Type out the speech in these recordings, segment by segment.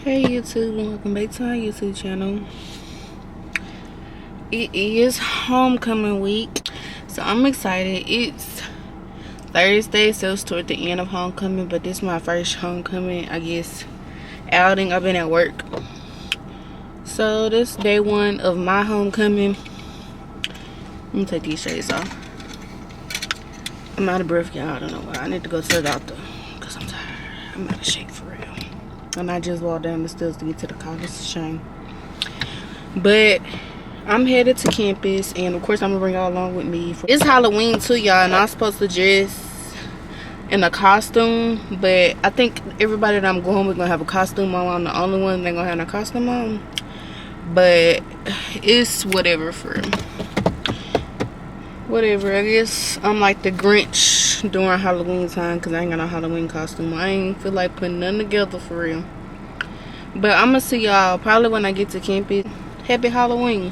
Hey YouTube, welcome back to our YouTube channel. It is homecoming week, so I'm excited. It's Thursday, so it's toward the end of homecoming, but this is my first homecoming, I guess, outing. I've been at work, so this is day one of my homecoming. Let me take these shades off. I'm out of breath, y'all. I don't know why. I need to go to the doctor because I'm tired. I'm out of shape for real. And I just walked down the stairs to get to the car. It's a shame. But I'm headed to campus, and of course I'm gonna bring y'all along with me. It's Halloween too, y'all, and I'm supposed to dress in a costume, but I think everybody that I'm going with gonna have a costume on. I'm the only one that gonna have a costume on. But it's whatever for whatever. I guess I'm like the Grinch during Halloween time because I ain't got no Halloween costume. I ain't feel like putting nothing together for real. But I'm gonna see y'all probably when I get to campus. Happy Halloween.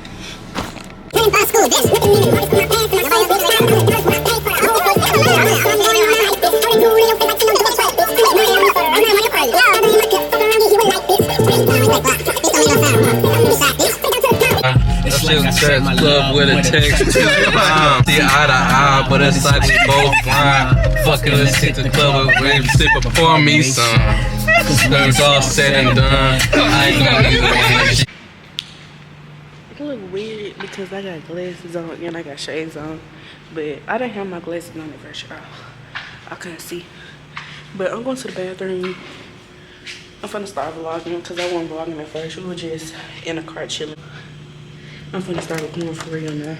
Club with a text. See eye to eye, but it's like we both blind. Fucking let's hit the club with wave, sit before me, son. When it's all said and done, I ain't gonna need it. It look weird because I got glasses on and I got shades on, but I didn't have my glasses on at first, y'all. I couldn't see. But I'm going to the bathroom. I'm finna start vlogging because I wasn't vlogging at first. We were just in a car chilling. I'm finna start recording for real now.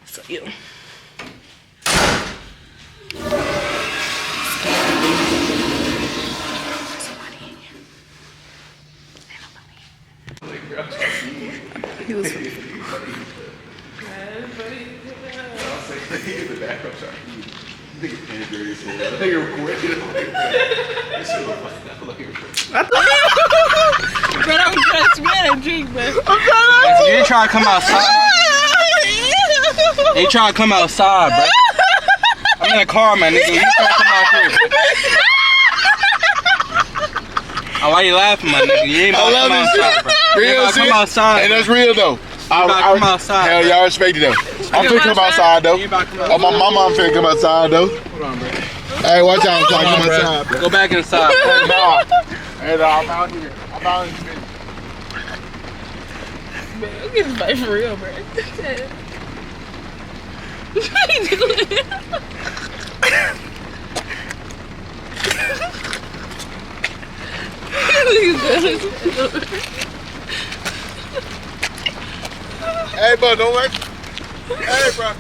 So yeah. Somebody in here. Ain't nobody in. He was funny. But I'm just mad at drink, man. You ain't trying to come outside. You ain't trying to come outside, bro. I'm in the car, man, nigga. You trying to come out here, bro. Why you laughing, my nigga? You ain't about to come outside, bro. You ain't about to come outside. And that's real, though. Come outside. Hell, y'all respect it, though. I'm finna come outside, though. Oh, my mama, I'm finna come outside, though. Hold on, bro. Hey, watch out, I'm trying to come outside, bro. Go back inside, bro. Hey, no, I'm out here. I'm out here. Man, I'm getting fight for real, bro. What you doing? Hey, bro, don't work. Hey, bro.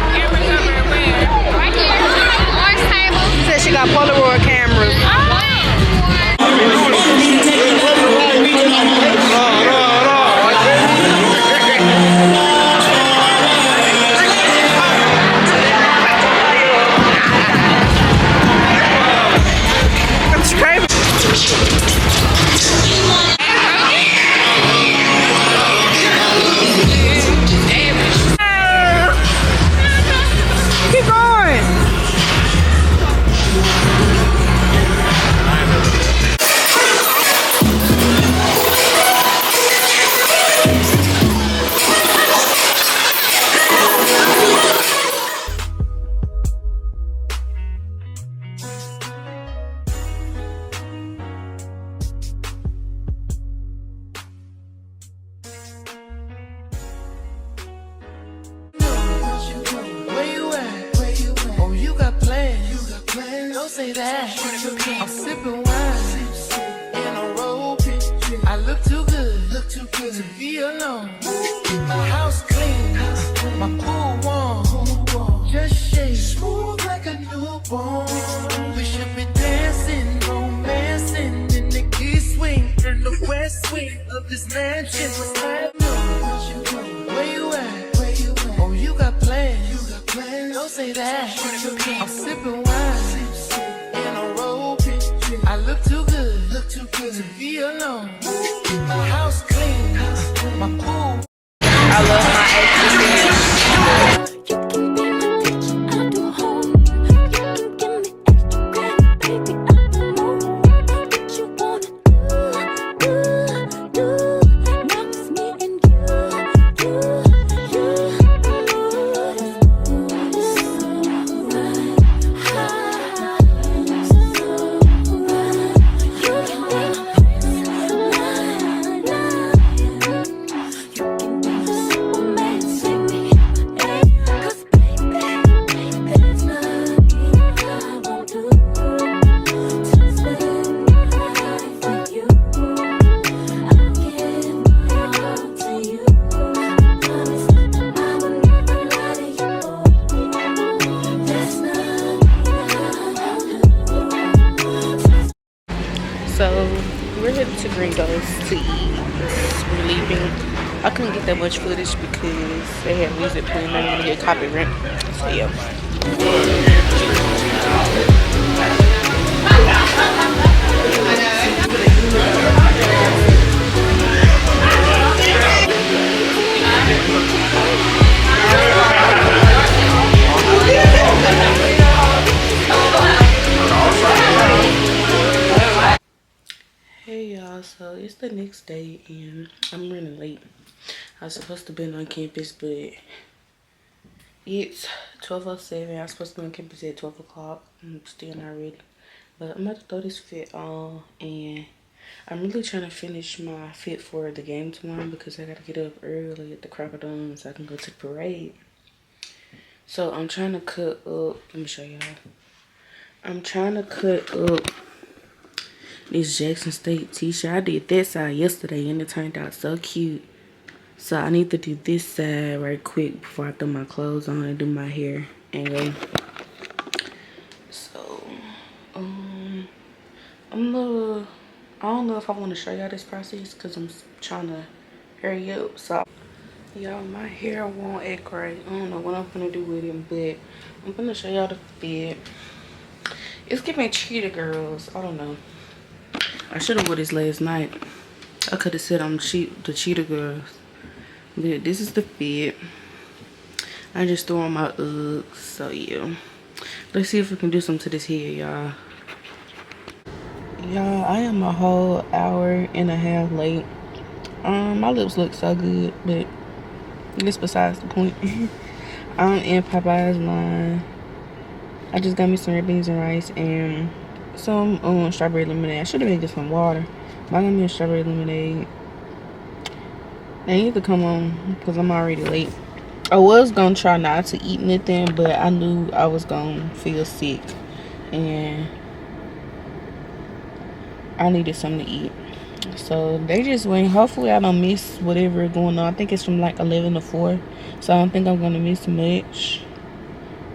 Cameras over where? Right here. Orange table. She said she got Polaroid cameras. Keep going. Say that I'm sipping wine in a robe. I look too good to be alone. My house clean, my pool warm, just shake smooth like a newborn. We should be dancing, romancing in the east wing and the west wing of this mansion. What's happening? Where you at? Oh, you got plans? Don't say that. I'm sipping wine in a robe. I look too good to be alone. alone. My house clean, my pool. I love my extra. So we're headed to Gringos to eat. We're leaving. I couldn't get that much footage because they had music playing. I didn't want to get copyright. So yeah. Hey y'all, so it's the next day and I'm running late. I was supposed to be on campus, but it's 12:07. I was supposed to be on campus at 12 o'clock. I'm still not ready. But I'm about to throw this fit on, and I'm really trying to finish my fit for the game tomorrow because I gotta get up early at the Crocodile so I can go to the parade. So I'm trying to cut up, let me show y'all. I'm trying to cut up this Jackson State t-shirt. I did that side yesterday and it turned out so cute. So I need to do this side right quick before I throw my clothes on and do my hair and go. So, I don't know if I want to show y'all this process because I'm trying to hurry up. So, y'all, my hair won't act right. I don't know what I'm gonna do with it, but I'm gonna show y'all the fit. It's giving cheetah girls. I don't know. I should have wore this last night. I could have said I'm the cheetah girls. But this is the fit. I just threw on my Uggs. So yeah. Let's see if we can do something to this hair, y'all. Y'all, I am a whole hour and a half late. My lips look so good, but it's besides the point. I'm in Popeye's line. I just got me some red beans and rice and some strawberry lemonade. I should have made this some water. But I got me a strawberry lemonade. They need to come on because I'm already late. I was gonna try not to eat anything, but I knew I was gonna feel sick and I needed something to eat. So they just went. Hopefully I don't miss whatever going on. I think it's from like 11 to 4. So I don't think I'm gonna miss much.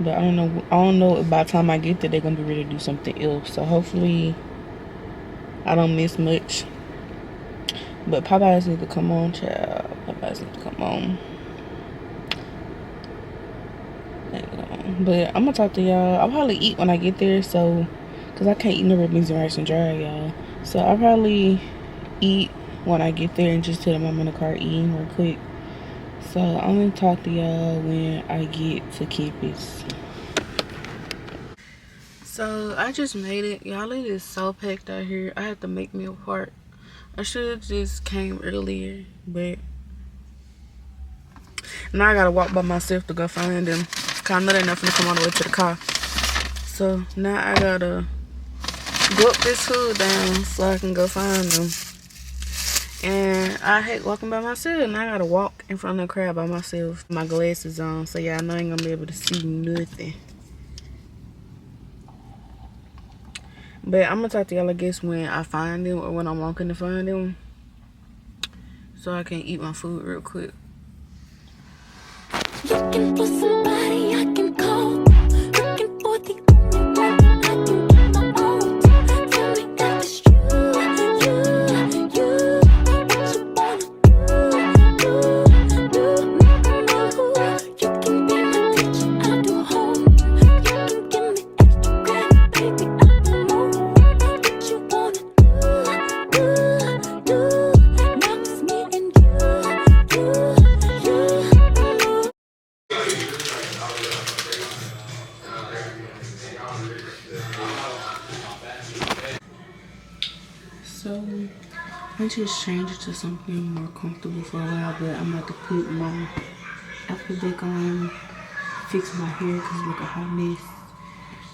But I don't know by the time I get there they're gonna be ready to do something else. So hopefully I don't miss much. But Popeyes need to come on, child. Popeyes need to come on. But I'm gonna talk to y'all. I'll probably eat when I get there, so because I can't eat no red beans and rice and dry, y'all. So I'll probably eat when I get there and just tell them I'm in the car eating real quick. So I'm gonna talk to y'all when I get to campus. So I just made it. Y'all, it is so packed out here. I had to make me a park. I should have just came earlier, but now I gotta walk by myself to go find them. Cause I know they're not gonna come all the way to the car. So now I gotta go up this hood down so I can go find them. And I hate walking by myself, and I gotta walk in front of the crowd by myself. My glasses on, so yeah, I know I ain't gonna be able to see nothing. But I'm gonna talk to y'all, I guess, when I find them or when I'm walking to find them. So I can eat my food real quick. Looking for somebody I can call. Looking for the only one I can get my own. Tell me that it's you. What you wanna do. You can be my teacher, I'll do homework. You can give me extra credit, baby, I'll do more. What you wanna do. I just changed it to something more comfortable for a while, but I'm about to put my outfit back on, fix my hair because it look a hot mess,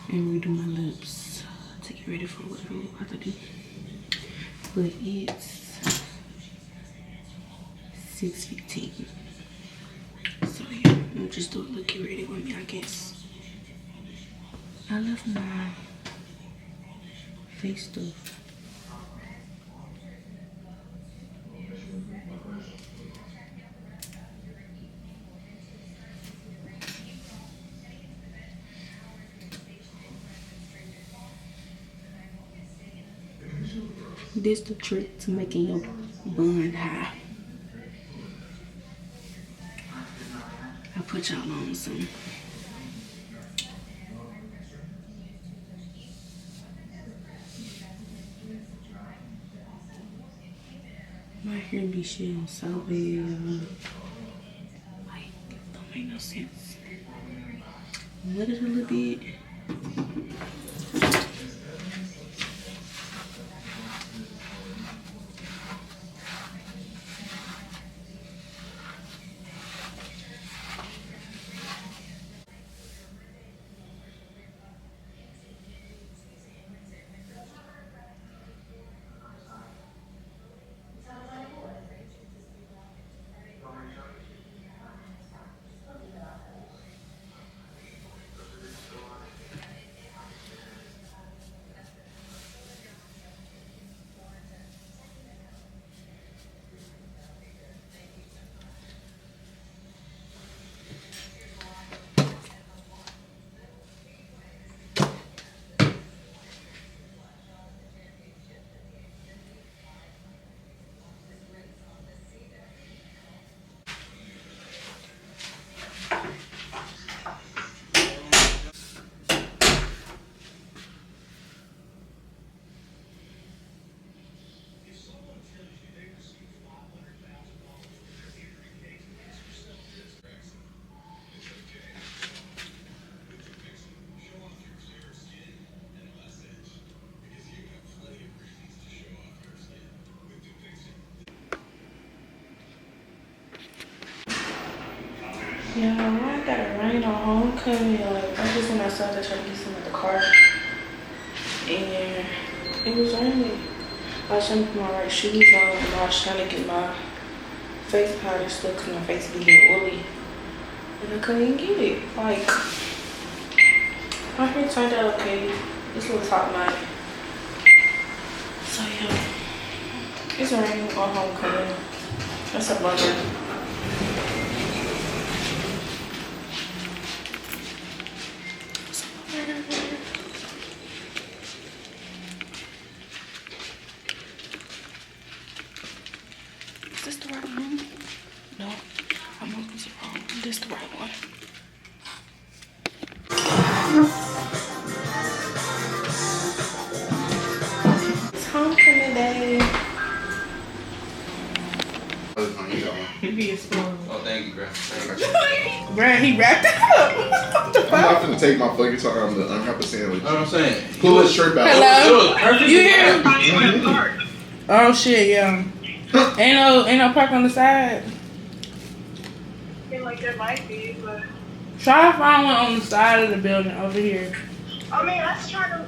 and redo my lips to get ready for whatever we're about to do. But it's 6:15. So yeah, I'm just do a little get ready with me, I guess. I love my face stuff. This the trick to making your bun high. I put y'all on some. My hair be shedding so bad. Like, don't make no sense. Wet it a little bit. Yeah, I got a rain on homecoming. Like, I just went outside to try to get some at the car. And it was raining. I was trying to put my right shoes on and I was trying to get my face powder stuck because my face be getting oily. And I couldn't even get it. Like, my hair turned out okay. This little top knot. So yeah, it's raining on homecoming. That's a bummer. Is this the right one? No, I'm looking at the wrong one. This the right one. It's homecoming day. He be exploring. Oh, thank you, bro. Bruh, he wrapped it up. What the I'm fuck? not gonna take my fucking time to unwrap a sandwich. You know what I'm saying? Pull his shirt back. Hello? You here? Mm-hmm. Oh shit, yeah. Ain't no park on the side. I feel like there might be, but Try to find one on the side of the building over here. I mean, let's try to.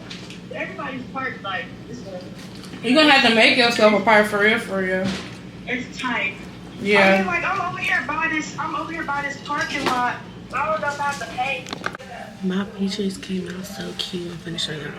Everybody's parked like this way. You're gonna have to make yourself a park for real, for real. It's tight. I mean, Yeah. like I'm over here by this parking lot. I don't know if I have to pay. My PJs came out so cute. I'm finna show y'all.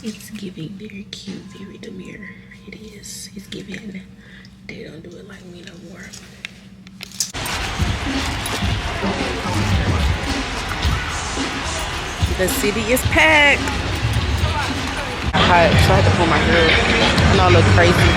It's giving very cute, very demure. It is. It's giving. They don't do it like me no more. The city is packed. I tried to pull my hair. I know I look crazy.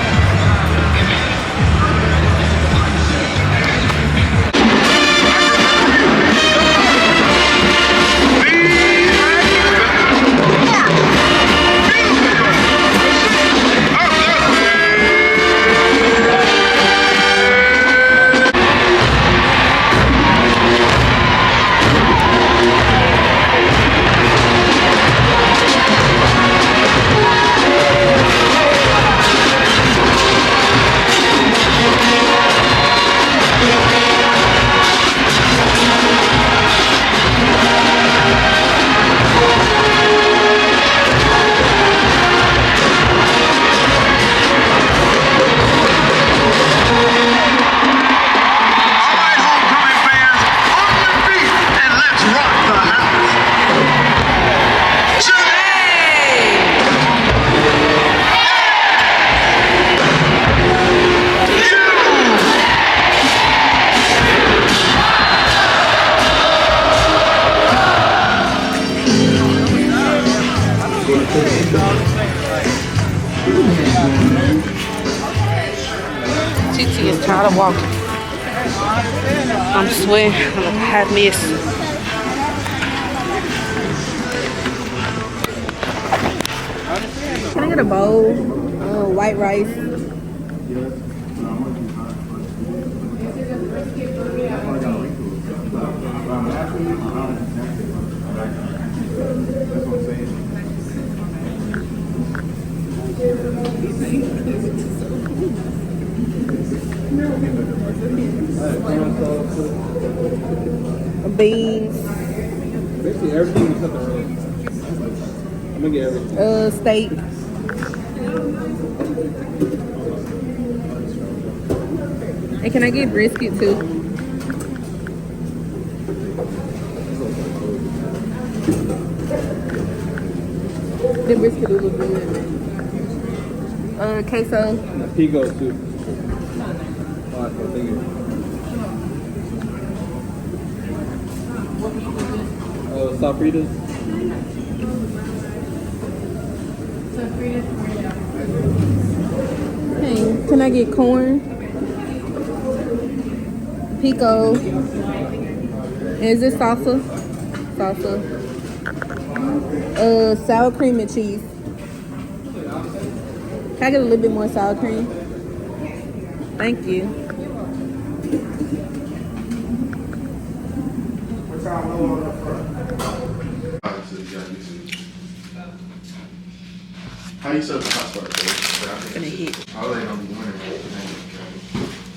tired of walking. I'm sweating. I'm like a hot mess. Can I get a bowl? White rice. Beans. Basically everything except the road. I'm gonna get everything. Steak. And can I get brisket too? The brisket do look good. Queso. Pico too. Alright, thank you. Sofritas. Hey, can I get corn? Pico. Is this salsa? Salsa. Sour cream and cheese. Can I get a little bit more sour cream? Thank you. How you serve the hot spot? Gonna hit. I really don't be wondering.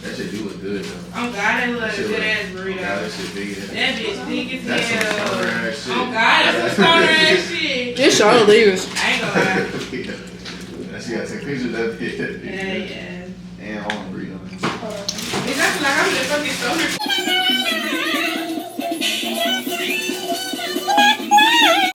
That shit do look good though. Oh God, that look like a good ass burrito. God, that shit big. That bitch big as That's some hell. stoner ass shit. Oh God, that's some stoner ass shit. This show leaders. I ain't gonna lie. That's you gotta take pictures of that bitch. Yeah, yeah.